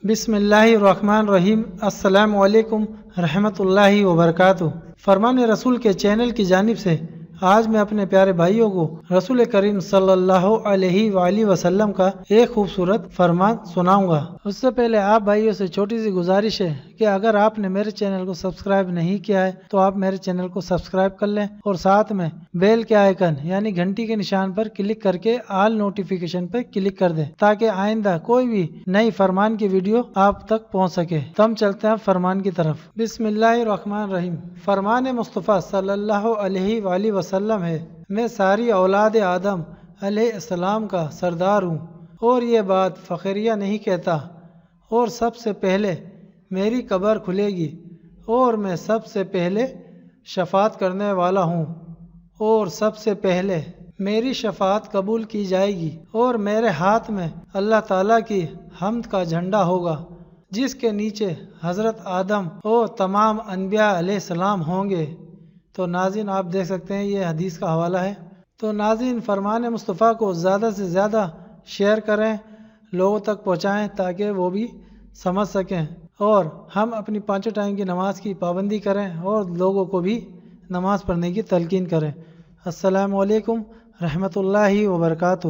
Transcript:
بسم اللہ الرحمن الرحیم۔ السلام علیکم رحمۃ اللہ وبرکاتہ۔ فرمان رسول کے چینل کی جانب سے آج میں اپنے پیارے بھائیوں کو رسول کریم صلی اللہ علیہ وآلہ وسلم کا ایک خوبصورت فرمان سناؤں گا۔ اس سے پہلے آپ بھائیوں سے چھوٹی سی گزارش ہے کہ اگر آپ نے میرے چینل کو سبسکرائب نہیں کیا ہے تو آپ میرے چینل کو سبسکرائب کر لیں اور ساتھ میں بیل کے آئیکن یعنی گھنٹی کے نشان پر کلک کر کے آل نوٹیفیکیشن پر کلک کر دیں تاکہ آئندہ کوئی بھی نئی فرمان کی ویڈیو آپ تک پہنچ سکے۔ تو ہم چلتے ہیں فرمان کی طرف۔ بسم اللہ الرحمن الرحیم۔ فرمان مصطفیٰ صلی اللہ علیہ وآلہ وسلم ہے، میں ساری اولاد آدم علیہ السلام کا سردار ہوں اور یہ بات فخریہ نہیں کہتا، اور سب سے پہلے میری قبر کھلے گی اور میں سب سے پہلے شفاعت کرنے والا ہوں اور سب سے پہلے میری شفاعت قبول کی جائے گی، اور میرے ہاتھ میں اللہ تعالیٰ کی حمد کا جھنڈا ہوگا جس کے نیچے حضرت آدم اور تمام انبیاء علیہ السلام ہوں گے۔ تو ناظرین آپ دیکھ سکتے ہیں یہ حدیث کا حوالہ ہے۔ تو ناظرین فرمان مصطفیٰ کو زیادہ سے زیادہ شیئر کریں، لوگوں تک پہنچائیں تاکہ وہ بھی سمجھ سکیں، اور ہم اپنی پانچوں ٹائم کی نماز کی پابندی کریں اور لوگوں کو بھی نماز پڑھنے کی تلقین کریں۔ السلام علیکم رحمۃ اللہ وبرکاتہ۔